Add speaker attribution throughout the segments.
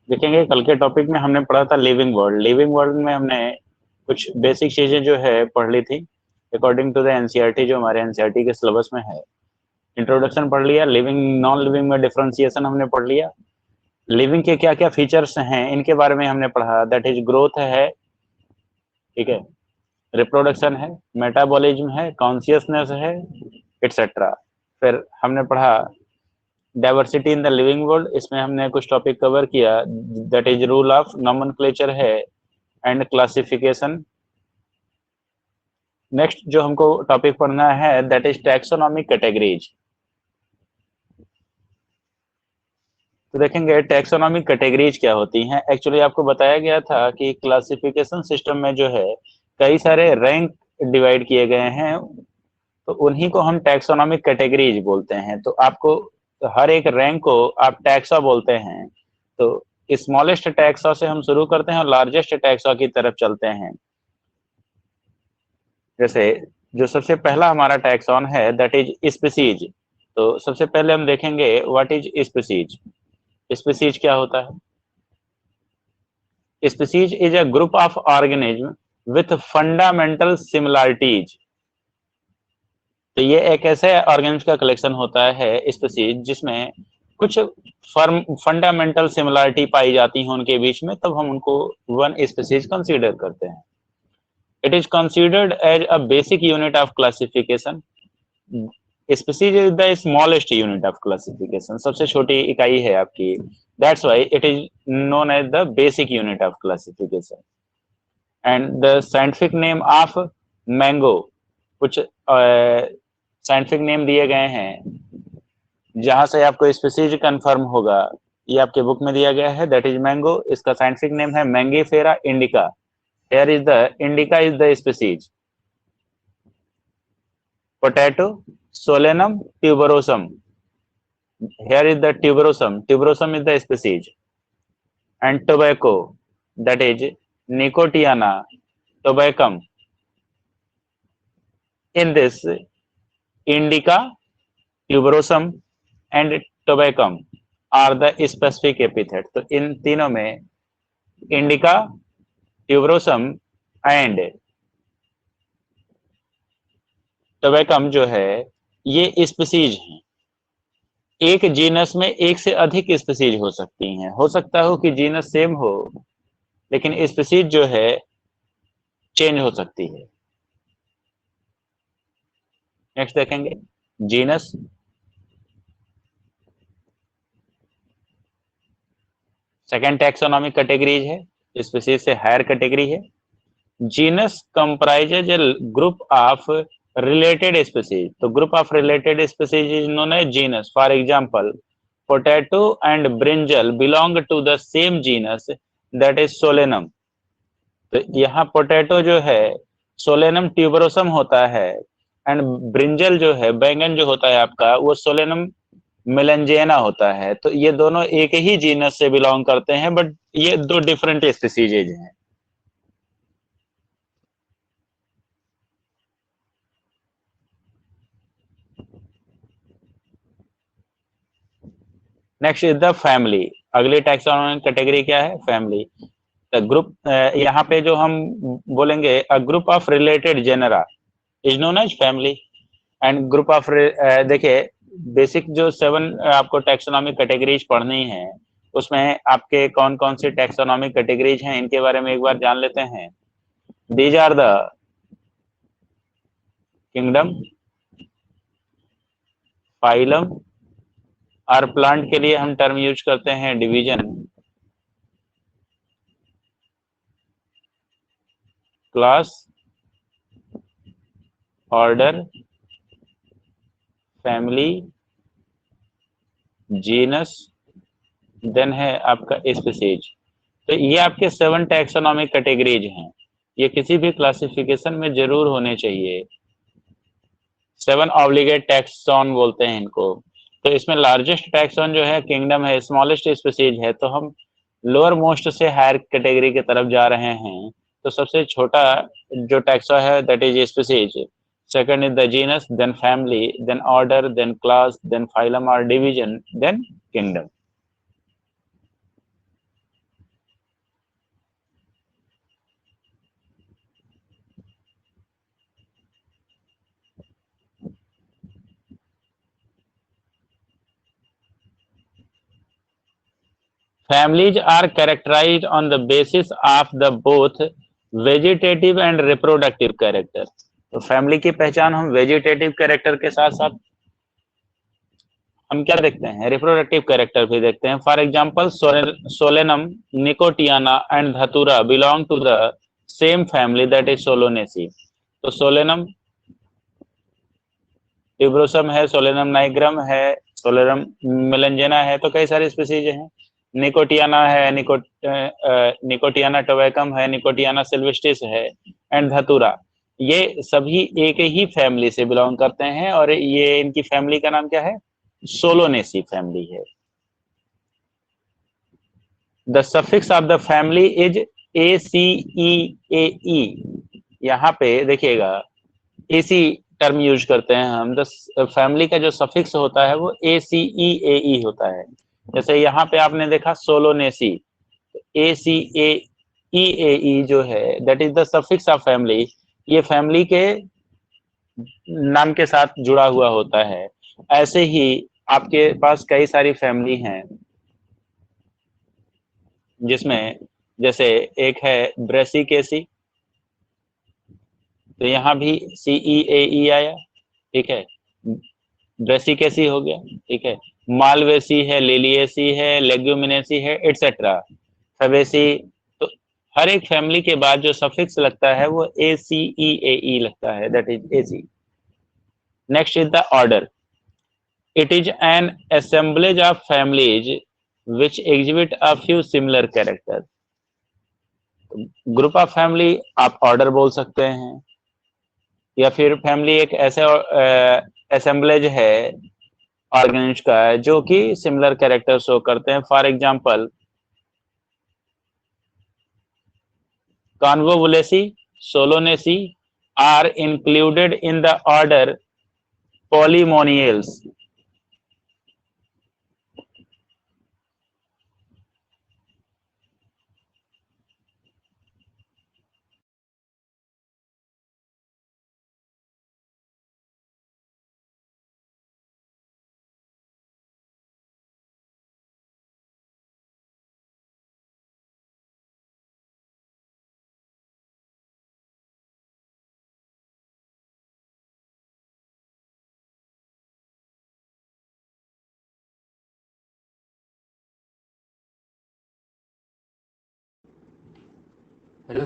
Speaker 1: देखेंगे कल के टॉपिक में हमने पढ़ा था लिविंग वर्ल्ड। लिविंग वर्ल्ड में हमने कुछ बेसिक चीजें जो है पढ़ ली थी अकॉर्डिंग टू द एनसीईआरटी, जो हमारे एनसीईआरटी के सिलेबस में है। इंट्रोडक्शन पढ़ लिया, लिविंग नॉन लिविंग में डिफरेंशिएशन हमने पढ़ लिया, लिविंग के क्या क्या फीचर्स हैं इनके बारे में हमने पढ़ा। दैट इज ग्रोथ है, ठीक है, रिप्रोडक्शन है, मेटाबॉलिज्म है, कॉन्शियसनेस है, एटसेट्रा। फिर हमने पढ़ा diversity in the living world, इसमें हमने कुछ टॉपिक कवर किया। That is rule of nomenclature है एंड क्लासिफिकेशन। नेक्स्ट जो हमको टॉपिक पढ़ना है दैट इज टैक्सोनॉमिक कैटेगरीज। तो देखेंगे टैक्सोनॉमिक कैटेगरीज क्या होती हैं। एक्चुअली आपको बताया गया था कि क्लासिफिकेशन सिस्टम में जो है कई सारे रैंक डिवाइड किए गए हैं, तो उन्हीं को हम टैक्सोनॉमिक कैटेगरीज बोलते हैं। तो आपको हर एक रैंक को आप टैक्सा बोलते हैं। तो स्मॉलेस्ट टैक्सा से हम शुरू करते हैं और लार्जेस्ट टैक्सा की तरफ चलते हैं। जैसे जो सबसे पहला हमारा टैक्सॉन है दैट इज स्पीसीज। तो सबसे पहले हम देखेंगे व्हाट इज स्पीसीज। स्पीसीज क्या होता है? Species is a group of organism with fundamental similarities. तो ये एक ऐसे ऑर्गेनिज्म का कलेक्शन होता है स्पीसीज जिसमें कुछ फंडामेंटल सिमिलरिटी पाई जाती है उनके बीच में, तब हम उनको वन स्पीसीज कंसीडर करते हैं। It is considered as a basic unit of classification. Species is the smallest unit of classification, सबसे छोटी इकाई है आपकी। That's why it is known as the basic unit of classification. And the scientific name of mango, कुछ scientific name दिए गए हैं जहां से आपको स्पीसीज कंफर्म होगा। ये आपके बुक में दिया गया है, दैट इज मैंगो। इसका साइंटिफिक नेम है Mangifera indica. Here is the indica is the species. Potato Solanum tuberosum, here is the tuberosum is the species. And tobacco, that is Nicotiana tobacum. In this indica, tuberosum and tobacum are the specific epithet. तो इन तीनों में indica, tuberosum and tabacum जो है ये species हैं। एक genus में एक से अधिक स्पीसीज हो सकती हैं। हो सकता हो कि जीनस सेम हो लेकिन स्पीसीज जो है चेंज हो सकती है। नेक्स्ट देखेंगे जीनस। सेकेंड टैक्सोनॉमिक कैटेगरीज है, स्पीसीज से हायर कैटेगरी है। Genus comprises a group of related species. तो group of related species is known as genus. For example potato and brinjal belong to the same genus that is Solanum. तो यहाँ potato जो है Solanum tuberosum होता है, and brinjal जो है बैंगन जो होता है आपका वो सोलेनम मेलेंजियाना होता है। तो ये दोनों एक ही जीनस से बिलोंग करते हैं बट ये दो डिफरेंट स्पीसीज हैं। Next is the family. अगली टैक्सोनॉमिक कैटेगरी क्या है? फैमिली। ग्रुप, यहाँ पे जो हम बोलेंगे a group of related genera is known as family. And group of, देखिए बेसिक जो 7 आपको टैक्सोनॉमिक कैटेगरीज पढ़नी है उसमें आपके कौन कौन सी टैक्सोनॉमिक कैटेगरीज हैं इनके बारे में एक बार जान लेते हैं। These are the kingdom, phylum, और प्लांट के लिए हम टर्म यूज करते हैं division, class, order, family, genus, then है आपका स्पीसीज। तो ये आपके 7 टैक्सोनॉमिक कैटेगरीज हैं। ये किसी भी क्लासिफिकेशन में जरूर होने चाहिए। 7 ऑब्लिगेट टैक्सॉन बोलते हैं इनको। तो इसमें लार्जेस्ट टैक्सॉन जो है किंगडम है, स्मॉलेस्ट स्पीसीज है। तो हम लोअर मोस्ट से हायर कैटेगरी की तरफ जा रहे हैं। तो सबसे छोटा जो टैक्सा है that is species. Second is the genus, then family, then order, then class, then phylum और division, then kingdom. families are characterized on the basis of the both vegetative and reproductive character। तो family की पहचान हम vegetative character के साथ साथ हम क्या देखते हैं, रिप्रोडक्टिव कैरेक्टर भी देखते हैं। For example Solanum, Nicotiana and Datura belong to the same family, that is Solanaceae. तो सोलेनम ट्यूबरोसम है, सोलेनम नाइग्रम है, सोलेनम मेलेंजेना है, तो कई सारी स्पीसीज हैं। निकोटियाना है, निकोटियाना टोबैकम है, निकोटियाना सिल्वेस्ट्रिस है एंड धतूरा, ये सभी एक ही फैमिली से बिलोंग करते हैं और ये इनकी फैमिली का नाम क्या है, सोलोनेसी फैमिली है। The suffix of the family is ACEAE। यहाँ पे देखिएगा इसी टर्म यूज करते हैं हम। द फैमिली का जो सफिक्स होता है वो ACEAE होता है। जैसे यहाँ पे आपने देखा सोलोनेसी, ACEAE जो है that is the suffix of family, ये फैमिली के नाम के साथ जुड़ा हुआ होता है। ऐसे ही आपके पास कई सारी फैमिली हैं जिसमें जैसे एक है ब्रेसिकेसी, तो यहाँ भी CEAE आया, ठीक है, ब्रेसिकेसी हो गया, ठीक है। मालवेसी है, लिलिएसी है, लेग्यूमिनेसी है, एटसेट्रा, फैबेसी। तो हर एक फैमिली के बाद जो सफिक्स लगता है वो ACEAE लगता है, that is AC। Next is the order. It is an assemblage of families which exhibit a few similar characters। Group of family आप ऑर्डर बोल सकते हैं, या फिर फैमिली एक ऐसे असेंबलेज है ऑर्गेनिज का जो कि सिमिलर कैरेक्टर शो करते हैं। For example Convolvulaceae, Solanaceae are included in the order Polemoniales.
Speaker 2: Hello.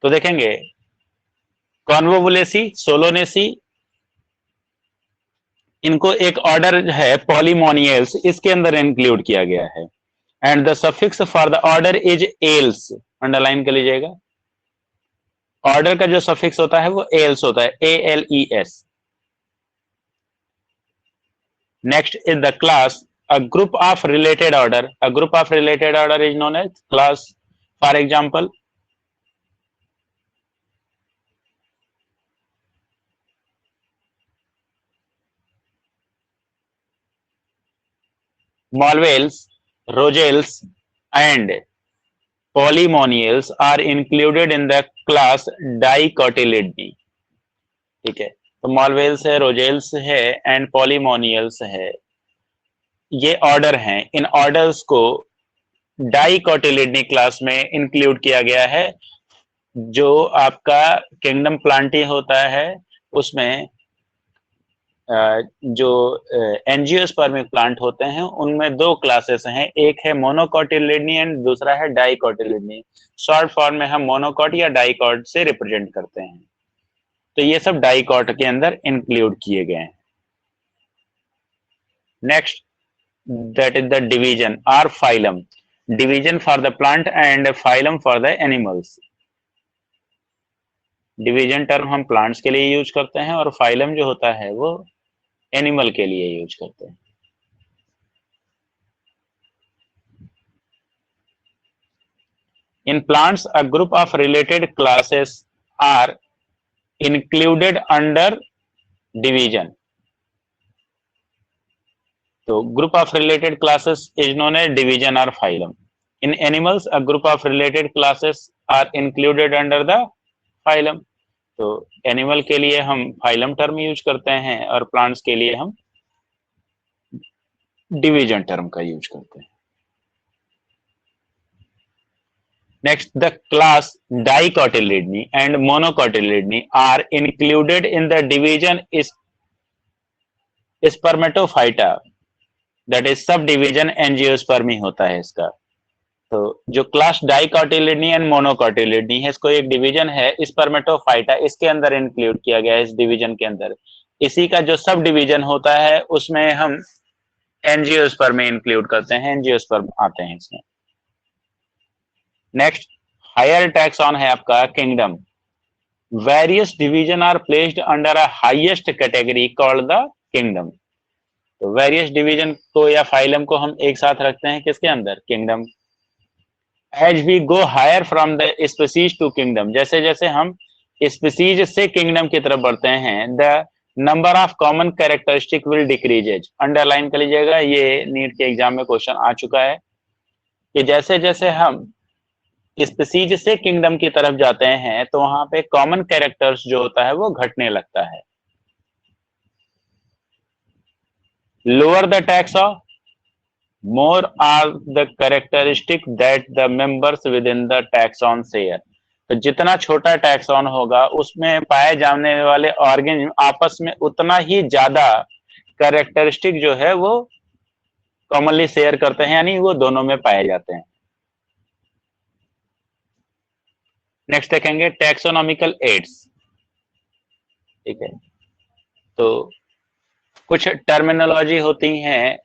Speaker 1: तो देखेंगे कॉन्वोबुलेसी, सोलोनेसी, इनको एक ऑर्डर है पॉलीमोनियल्स, इसके अंदर इंक्लूड किया गया है। And the suffix for the order is else, underline कर लीजिएगा। ऑर्डर का जो सफिक्स होता है वो एल्स होता है, ALES। Next is the class, a group of related order, a group of related order is known as class. For example, Molvales, Rogels and polymonials are included in the class Dicotyledoni। ठीक है, तो Molvales है, Rogels है and polymonials है, ये order हैं। इन orders को डाइकोटिलिडनी class में इंक्लूड किया गया है। जो आपका किंगडम प्लांटी होता है उसमें जो एंजियोस्पर्मिक प्लांट होते हैं उनमें दो क्लासेस हैं, एक है मोनोकोटिलिडनी एंड दूसरा है डाइकोटिलिडनी। शॉर्ट फॉर्म में हम मोनोकॉट या डाइकॉट से रिप्रेजेंट करते हैं। तो ये सब डाइकॉट के अंदर इंक्लूड किए गए हैं। Next that is the division और phylum, division for the plant and phylum for the animals. Division term हम प्लांट्स के लिए यूज करते हैं और फाइलम जो होता है वो एनिमल के लिए यूज करते हैं। In plants, a group of related classes are included under division. So, group of related classes is known as division or phylum. In animals, a group of related classes are included under the phylum. तो animal के लिए हम phylum term use करते हैं और plants के लिए हम डिवीजन टर्म का यूज करते हैं। Next, the class Dicotyledoni and Monocotyledoni are included in the division is Spermatophyta, that is subdivision Angiospermy होता है इसका। तो जो क्लास डाइकोटिलिडनी एंड मोनोकोटिलिडनी है, इसको एक डिवीजन है स्पर्मेटोफाइटा, इसके अंदर इंक्लूड किया गया है इस डिवीजन के अंदर। इसी का जो सब डिवीजन होता है उसमें हम एंजियोस्पर्म इंक्लूड करते हैं, एंजियोस्पर्म आते हैं इसमें। नेक्स्ट हायर टैक्सॉन है आपका kingdom. Various division are placed under a highest category called the kingdom. तो वेरियस डिवीजन को या फाइलम को हम एक साथ रखते हैं किसके अंदर, kingdom. As we go higher from the species to kingdom, जैसे जैसे हम स्पीसीज से किंगडम की तरफ बढ़ते हैं, the number of common characteristic will decrease। Underline कर लीजिएगा, ये नीट के एग्जाम में क्वेश्चन आ चुका है कि जैसे जैसे हम स्पीसीज से किंगडम की तरफ जाते हैं तो वहां पे कॉमन कैरेक्टर्स जो होता है वो घटने लगता है। Lower the taxa, more are the characteristic that the members within the taxon share। तो जितना छोटा टैक्सॉन होगा उसमें पाए जाने वाले ऑर्गेनिज्म आपस में उतना ही ज्यादा कैरेक्टरिस्टिक जो है वो कॉमनली शेयर करते हैं, यानी वो दोनों में पाए जाते हैं। नेक्स्ट देखेंगे टैक्सोनॉमिकल एड्स। ठीक है, तो कुछ टर्मिनोलॉजी होती हैं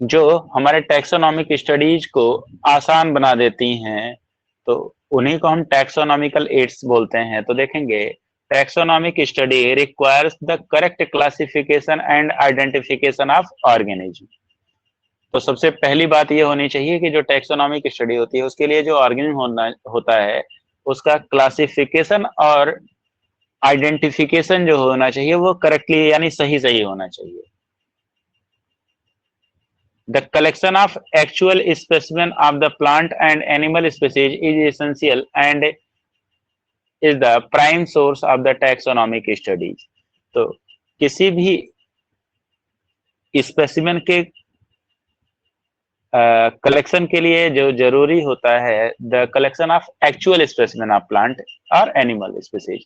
Speaker 1: जो हमारे टैक्सोनॉमिक स्टडीज को आसान बना देती हैं, तो उन्हीं को हम टैक्सोनॉमिकल एड्स बोलते हैं। तो देखेंगे taxonomic study requires the correct classification and identification of organism. तो सबसे पहली बात ये होनी चाहिए कि जो टैक्सोनॉमिक स्टडी होती है उसके लिए जो ऑर्गेनिज्म होता है उसका क्लासिफिकेशन और आइडेंटिफिकेशन जो होना चाहिए वो करेक्टली यानी सही सही होना चाहिए। The collection of actual specimen of the plant and animal species is essential and is the prime source of the taxonomic studies। तो किसी भी स्पेसिमेन के कलेक्शन के लिए जो जरूरी होता है the collection of actual specimen of plant और एनिमल स्पीसीज।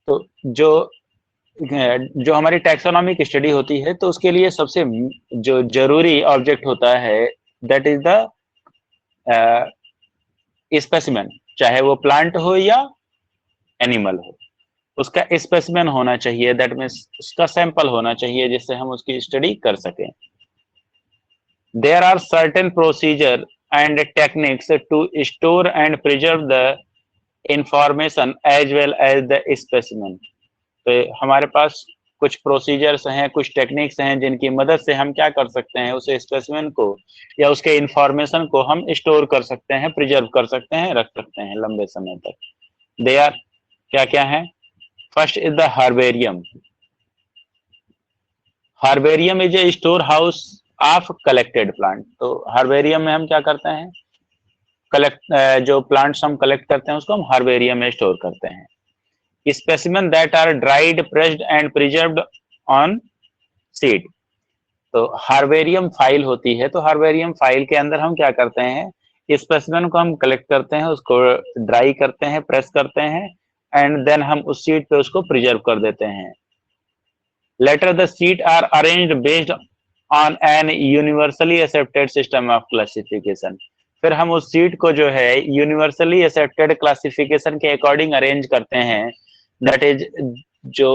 Speaker 1: तो जो जो हमारी टैक्सोनॉमिक स्टडी होती है तो उसके लिए सबसे जो जरूरी ऑब्जेक्ट होता है दैट इज द स्पेसिमेन, चाहे वो प्लांट हो या एनिमल हो, उसका स्पेसिमेन होना चाहिए, दैट मीन्स उसका सैंपल होना चाहिए जिससे हम उसकी स्टडी कर सकें। There are certain procedure and techniques to store and preserve the information as well as the specimen. तो हमारे पास कुछ प्रोसीजर्स हैं, कुछ टेक्निक्स हैं जिनकी मदद से हम क्या कर सकते हैं, उस स्पेसिमेन को या उसके इंफॉर्मेशन को हम स्टोर कर सकते हैं, प्रिजर्व कर सकते हैं, रख सकते हैं लंबे समय तक। दे आर क्या क्या है? First is the herbarium. Herbarium is a store house of collected plant. तो हार्बेरियम में हम क्या करते हैं, कलेक्ट जो प्लांट्स हम कलेक्ट करते हैं उसको हम हार्बेरियम में स्टोर करते हैं। Specimen that are dried, pressed and preserved on sheet. तो हार्बेरियम फाइल होती है, तो हार्बेरियम फाइल के अंदर हम क्या करते हैं, स्पेसिमेन को हम कलेक्ट करते हैं, उसको ड्राई करते हैं, प्रेस करते हैं एंड देन हम उस सीट पे उसको प्रिजर्व कर देते हैं। Later the sheet are arranged based on an universally accepted system of classification. फिर हम उस सीट को जो है यूनिवर्सली एक्सेप्टेड क्लासिफिकेशन के अकॉर्डिंग अरेंज करते हैं, दैट इज जो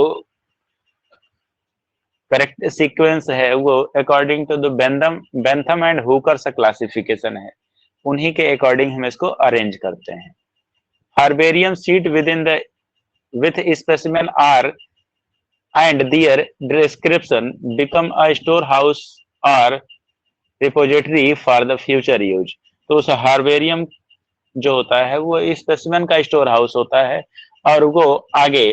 Speaker 1: करेक्ट सीक्वेंस है वो according to the Bentham and Hooker's classification है, उन्हीं के अकॉर्डिंग हम इसको अरेंज करते हैं। Herbarium sheet within the with specimen are and their description become a store house और repository for the future use. तो उस हार्बेरियम जो होता है वो स्पेसिमेन का स्टोर हाउस होता है और वो आगे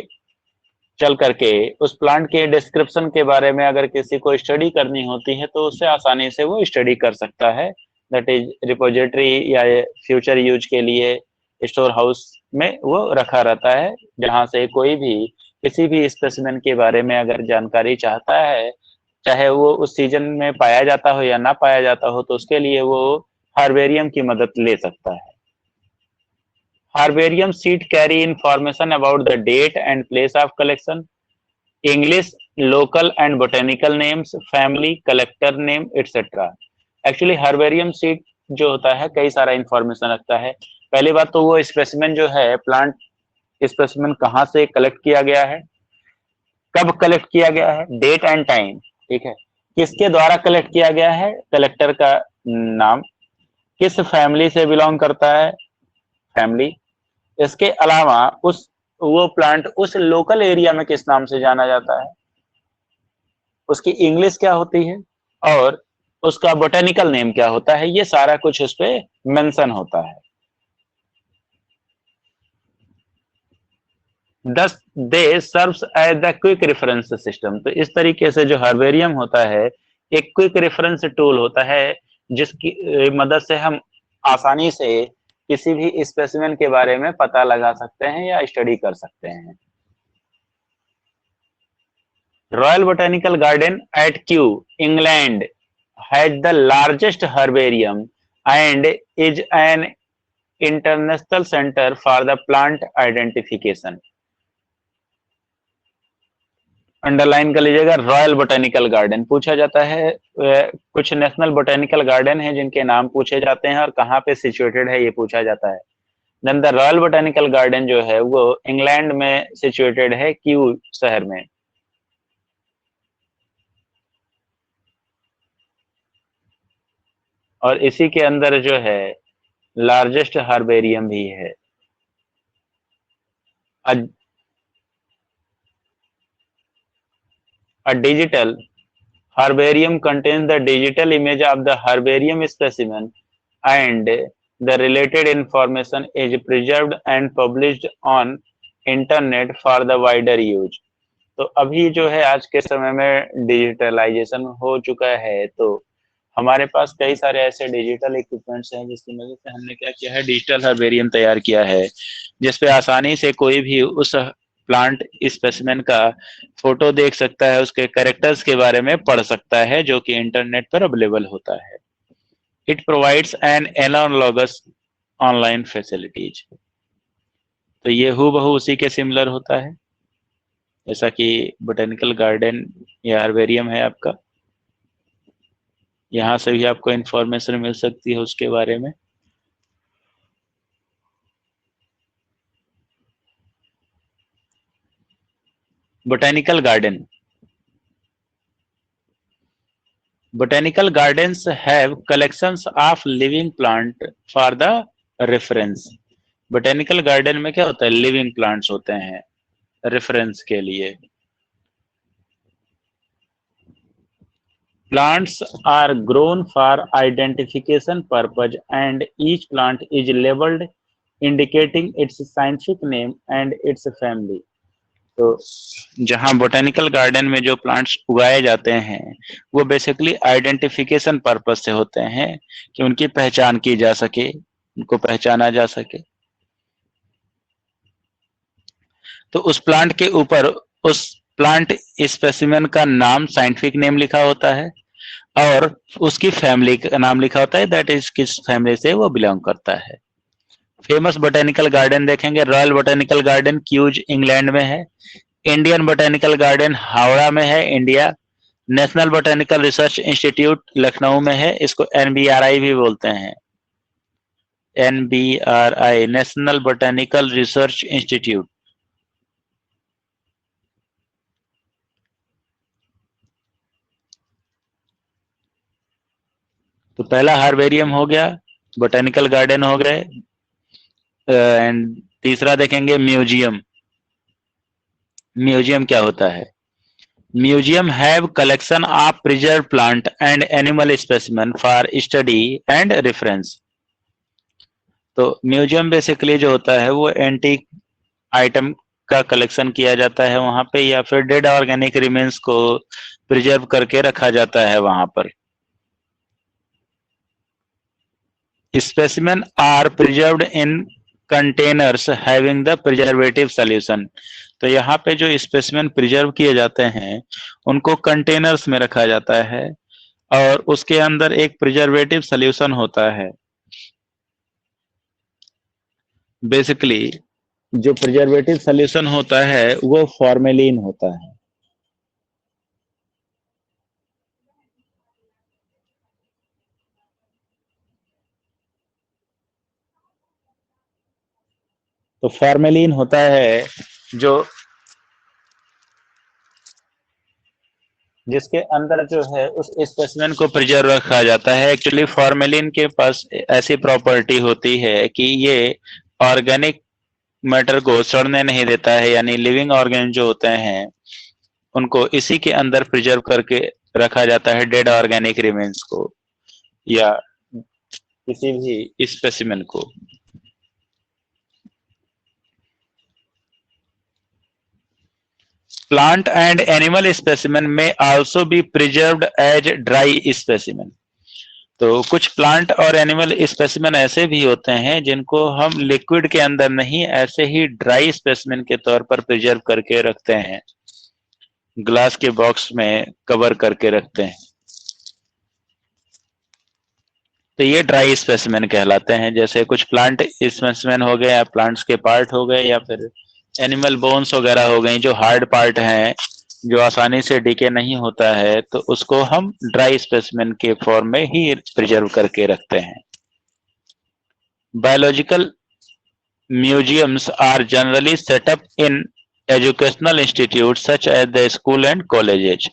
Speaker 1: चल करके उस प्लांट के डिस्क्रिप्शन के बारे में अगर किसी को स्टडी करनी होती है तो उससे आसानी से वो स्टडी कर सकता है, दैट इज रिपोजिटरी या फ्यूचर यूज के लिए स्टोर हाउस में वो रखा रहता है, जहां से कोई भी किसी भी स्पेसिमेन के बारे में अगर जानकारी चाहता है, चाहे वो उस सीजन में पाया जाता हो या ना पाया जाता हो, तो उसके लिए वो हार्बेरियम की मदद ले सकता है। Herbarium sheet carry information about the date and place of collection, English, local and botanical names, family, collector name, etc. Actually herbarium sheet जो होता है कई सारा इंफॉर्मेशन रखता है। पहली बात तो वो स्पेसिमेन जो है, प्लांट स्पेसिमेन कहाँ से कलेक्ट किया गया है, कब कलेक्ट किया गया है, डेट एंड टाइम, ठीक है, किसके द्वारा कलेक्ट किया गया है, कलेक्टर का नाम, किस फैमिली से बिलोंग करता है, फैमिली, इसके अलावा उस वो प्लांट उस लोकल एरिया में किस नाम से जाना जाता है, उसकी इंग्लिश क्या होती है और उसका बोटेनिकल नेम क्या होता है, ये सारा कुछ उस पे मेंशन होता है। Thus they serves as the quick reference system. तो इस तरीके से जो हार्बेरियम होता है एक क्विक रेफरेंस टूल होता है जिसकी मदद से हम आसानी से किसी भी स्पेसिमेन के बारे में पता लगा सकते हैं या स्टडी कर सकते हैं। Royal botanical garden eight Q, England has the largest herbarium and is an international centre for the plant identification. Underline कर लीजिएगा, रॉयल बोटेनिकल गार्डन पूछा जाता है, कुछ नेशनल बोटेनिकल गार्डन है जिनके नाम पूछे जाते हैं और कहाँ पे सिचुएटेड है ये पूछा जाता है। Then the royal botanical garden जो है वो इंग्लैंड में सिचुएटेड है, क्यू शहर में। और इसी के अंदर जो है लार्जेस्ट हार्बेरियम भी है। A digital herbarium contains the digital image of the herbarium specimen and the related information is preserved and published on internet for the wider use। तो अभी जो है आज के समय में डिजिटलाइजेशन हो चुका है, तो हमारे पास कई सारे ऐसे डिजिटल इक्विपमेंट्स हैं जिसकी मदद से हमने क्या किया है, डिजिटल हर्बेरियम तैयार किया है जिसपे आसानी से कोई भी उस प्लांट स्पेसिमेन का फोटो देख सकता है, उसके कैरेक्टर्स के बारे में पढ़ सकता है जो कि इंटरनेट पर अवेलेबल होता है। It provides N analogous online facilities. तो ये हूबहू उसी के सिमिलर होता है। जैसा कि बोटेनिकल गार्डन या हर्बेरियम है आपका, यहाँ से भी आपको इंफॉर्मेशन मिल सकती है उसके बारे में। Botanical garden, botanical gardens have collections of living plant for the reference। botanical garden में क्या होता है, लिविंग प्लांट्स होते हैं रेफरेंस के लिए। plants are grown for identification purpose and each plant is labeled indicating its scientific name and its family। तो जहां बोटेनिकल गार्डन में जो प्लांट्स उगाए जाते हैं वो बेसिकली आइडेंटिफिकेशन पर्पज से होते हैं कि उनकी पहचान की जा सके, उनको पहचाना जा सके। तो उस प्लांट के ऊपर उस प्लांट स्पेसिमेन का नाम, साइंटिफिक नेम लिखा होता है और उसकी फैमिली का नाम लिखा होता है, दैट इज किस फैमिली से वो बिलोंग करता है। फेमस बोटेनिकल गार्डन देखेंगे, royal botanical garden Kew's England में है, इंडियन बोटेनिकल गार्डन हावड़ा में है India, national botanical research institute Lucknow में है, इसको एनबीआरआई भी बोलते हैं, NBRI national botanical research institute. तो पहला हार्बेरियम हो गया, बोटेनिकल गार्डन हो गए, एंड तीसरा देखेंगे म्यूजियम। म्यूजियम क्या होता है, museum have collection of preserve plant and animal specimen for study and reference. तो म्यूजियम बेसिकली जो होता है वो एंटीक आइटम का कलेक्शन किया जाता है वहां पे, या फिर डेड ऑर्गेनिक रिमेन्स को प्रिजर्व करके रखा जाता है वहां पर। Specimen are preserved in containers having the preservative solution. तो यहाँ पे जो स्पेसिमेन प्रिजर्व किए जाते हैं उनको कंटेनर्स में रखा जाता है और उसके अंदर एक प्रिजर्वेटिव सॉल्यूशन होता है। बेसिकली जो प्रिजर्वेटिव सॉल्यूशन होता है वो फॉर्मेलिन होता है। तो फॉर्मेलिन होता है जो जिसके अंदर जो है उस स्पेसिमेन को प्रिजर्व रखा जाता है। एक्चुअली फॉर्मेलिन के पास ऐसी प्रॉपर्टी होती है कि ये ऑर्गेनिक मैटर को सड़ने नहीं देता है, यानी लिविंग ऑर्गेन जो होते हैं उनको इसी के अंदर प्रिजर्व करके रखा जाता है, डेड ऑर्गेनिक रिमेन्स को या किसी भी स्पेसिमेन को। प्लांट एंड एनिमल स्पेसिमेन में also be preserved as dry specimen. तो कुछ प्लांट और एनिमल स्पेसिमेन ऐसे भी होते हैं जिनको हम लिक्विड के अंदर नहीं, ऐसे ही ड्राई स्पेसिमेन के तौर पर प्रिजर्व करके रखते हैं, ग्लास के बॉक्स में कवर करके रखते हैं। तो ये ड्राई स्पेसिमेन कहलाते हैं। जैसे कुछ प्लांट स्पेसिमेन हो गए या प्लांट्स के पार्ट हो गए या फिर एनिमल बोन्स वगैरह हो गई जो हार्ड पार्ट हैं, जो आसानी से डीके नहीं होता है, तो उसको हम ड्राई स्पेसिमेन के फॉर्म में ही प्रिजर्व करके रखते हैं। Biological museums are generally set up in educational institute such as the school and colleges.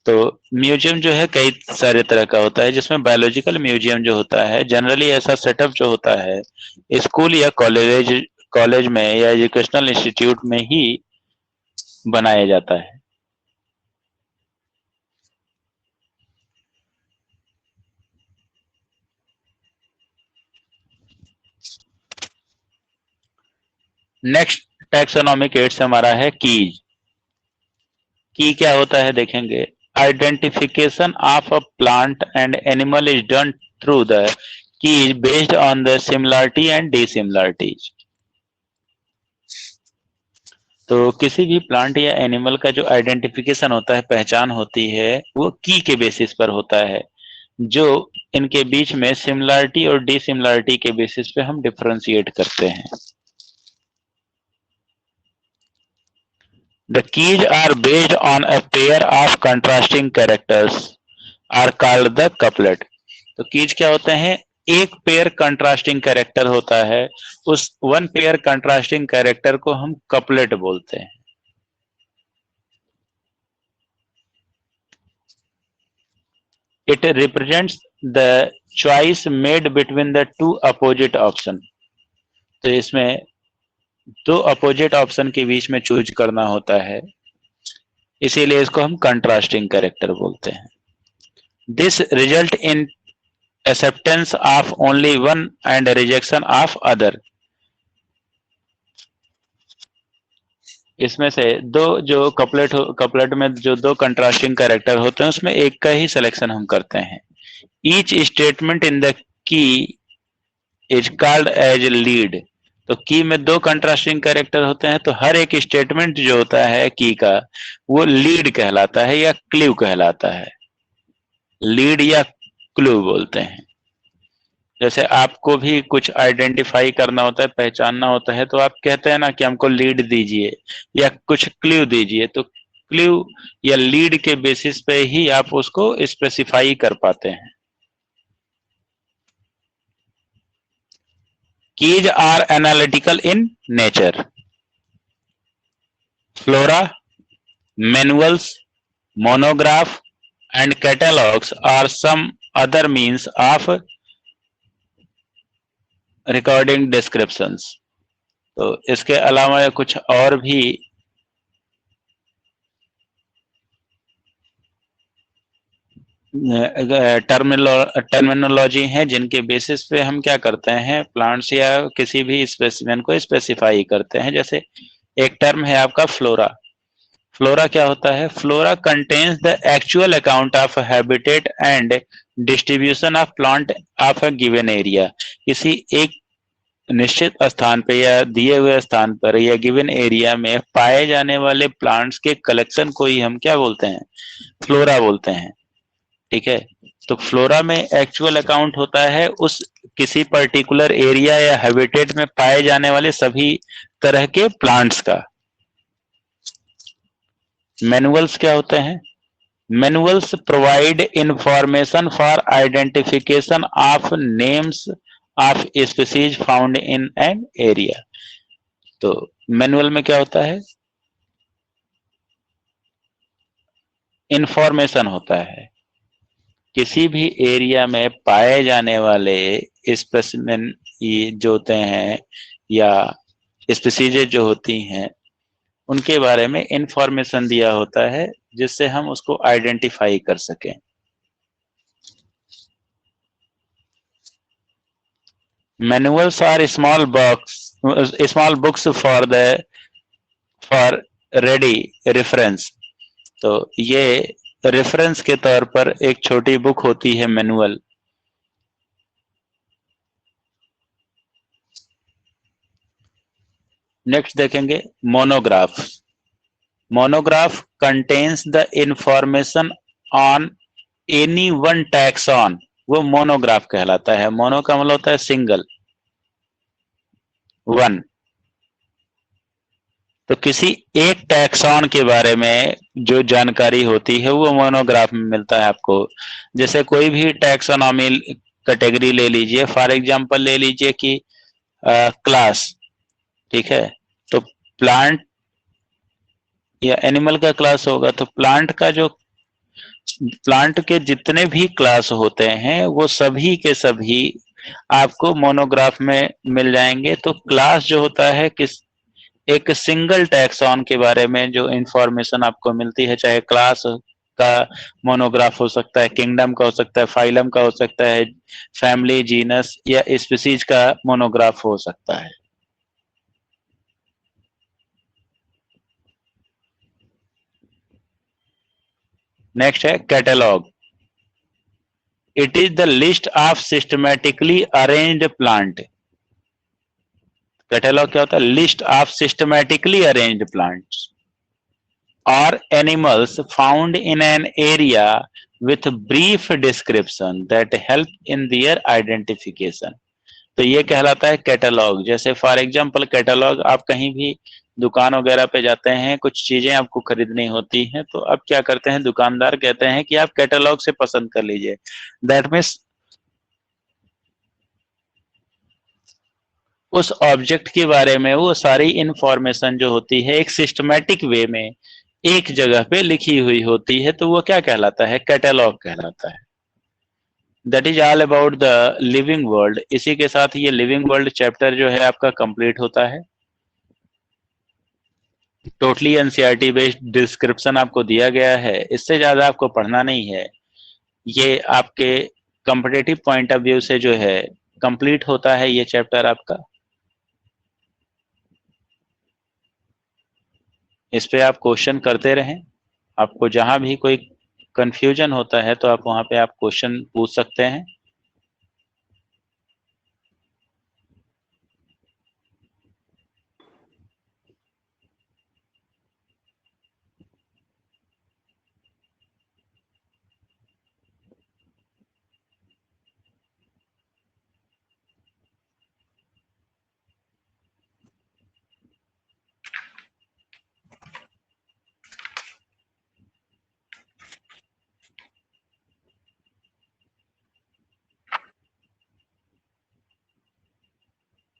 Speaker 1: तो म्यूजियम जो है कई सारे तरह का होता है, जिसमें बायोलॉजिकल म्यूजियम जो होता है जनरली ऐसा सेटअप जो होता है स्कूल या कॉलेज में या एजुकेशनल इंस्टीट्यूट में ही बनाया जाता है। नेक्स्ट टैक्सोनॉमिक एड्स हमारा है कीज। की क्या होता है देखेंगे, identification of a plant and animal is done through the keys based on the similarity and dissimilarities. तो किसी भी प्लांट या एनिमल का जो आइडेंटिफिकेशन होता है, पहचान होती है, वो की के बेसिस पर होता है, जो इनके बीच में सिमिलरिटी और डिसिमिलरिटी के बेसिस पे हम डिफरेंशिएट करते हैं। The keys are based on a pair of contrasting characters are called the couplet. तो कीज क्या होते हैं? एक पेयर कंट्रास्टिंग कैरेक्टर होता है, उस वन पेयर कंट्रास्टिंग कैरेक्टर को हम कपलेट बोलते हैं। It represents the choice made between the two opposite option. तो इसमें दो अपोजिट ऑप्शन के बीच में चूज करना होता है, इसीलिए इसको हम कंट्रास्टिंग कैरेक्टर बोलते हैं। This result in acceptance of only one and rejection of other. इसमें से दो जो कपलेट में जो दो कंट्रास्टिंग कैरेक्टर होते हैं उसमें एक का ही सिलेक्शन हम करते हैं। Each statement in the key is called as lead. तो की में दो कंट्रास्टिंग कैरेक्टर होते हैं, तो हर एक स्टेटमेंट जो होता है की का वो लीड कहलाता है या क्लू कहलाता है। लीड या क्लू बोलते हैं। जैसे आपको भी कुछ आइडेंटिफाई करना होता है, पहचानना होता है, तो आप कहते हैं ना कि हमको लीड दीजिए या कुछ क्लू दीजिए, तो क्लू या लीड के बेसिस पे ही आप उसको स्पेसिफाई कर पाते हैं। Keys are analytical in nature. Flora, manuals, monograph and catalogs are some other means of recording descriptions. तो इसके अलावा कुछ और भी टर्मिनोलॉजी है जिनके बेसिस पे हम क्या करते हैं, प्लांट्स या किसी भी स्पेसिमेन को स्पेसिफाई करते हैं। जैसे एक टर्म है आपका फ्लोरा। फ्लोरा क्या होता है? Flora contains the actual account of habitat and distribution of plant of a given area. किसी एक निश्चित स्थान पे या दिए हुए स्थान पर या गिवन एरिया में पाए जाने वाले प्लांट्स के कलेक्शन को ही हम क्या बोलते हैं? फ्लोरा बोलते हैं। ठीक है, तो फ्लोरा में एक्चुअल अकाउंट होता है उस किसी पर्टिकुलर एरिया या हैबिटेट में पाए जाने वाले सभी तरह के प्लांट्स का। मैनुअल्स क्या होते हैं? Manuals provide information for identification of names of species found in an area. तो मैनुअल में क्या होता है? इंफॉर्मेशन होता है किसी भी एरिया में पाए जाने वाले स्पेसिमेन जो होते हैं या स्पीसीज जो होती हैं उनके बारे में इंफॉर्मेशन दिया होता है जिससे हम उसको आइडेंटिफाई कर सकें। Manuals are small books for ready reference. तो ये रेफरेंस के तौर पर एक छोटी बुक होती है मैनुअल। नेक्स्ट देखेंगे monograph. Monograph contains the information on any one taxon, वो मोनोग्राफ कहलाता है। मोनो का मतलब होता है सिंगल, वन। तो किसी एक टैक्सॉन के बारे में जो जानकारी होती है वो मोनोग्राफ में मिलता है आपको। जैसे कोई भी टैक्सोनॉमी कैटेगरी ले लीजिए, फॉर एग्जांपल ले लीजिए कि क्लास, ठीक है, तो प्लांट या एनिमल का क्लास होगा, तो प्लांट के जितने भी क्लास होते हैं वो सभी के सभी आपको मोनोग्राफ में मिल जाएंगे। तो क्लास जो होता है एक सिंगल टैक्सॉन के बारे में जो इंफॉर्मेशन आपको मिलती है, चाहे क्लास का मोनोग्राफ हो सकता है, किंगडम का हो सकता है, फाइलम का हो सकता है, फैमिली, जीनस या स्पीसीज का मोनोग्राफ हो सकता है। नेक्स्ट है catalogue. It is the list of systematically arranged plant. Catalogue क्या होता है? List of systematically arranged plants और animals found in an area with brief description that help in their identification. तो ये कहलाता है कैटलॉग। जैसे फॉर एग्जांपल कैटलॉग आप कहीं भी दुकान वगैरह पे जाते हैं, कुछ चीजें आपको खरीदनी होती हैं, तो अब क्या करते हैं, दुकानदार कहते हैं कि आप कैटलॉग से पसंद कर लीजिए। दैट मीन्स उस ऑब्जेक्ट के बारे में वो सारी इंफॉर्मेशन जो होती है एक सिस्टमेटिक वे में एक जगह पे लिखी हुई होती है, तो वो क्या कहलाता है, कैटलॉग कहलाता है। That is all about the living world. इसी के साथ ये लिविंग वर्ल्ड चैप्टर जो है आपका कंप्लीट होता है। टोटली एनसीईआरटी बेस्ड डिस्क्रिप्शन आपको दिया गया है, इससे ज्यादा आपको पढ़ना नहीं है। ये आपके कॉम्पिटिटिव पॉइंट ऑफ व्यू से जो है कंप्लीट होता है ये चैप्टर आपका। इस पे आप क्वेश्चन करते रहें। आपको जहां भी कोई कंफ्यूजन होता है तो आप वहां पे आप क्वेश्चन पूछ सकते हैं।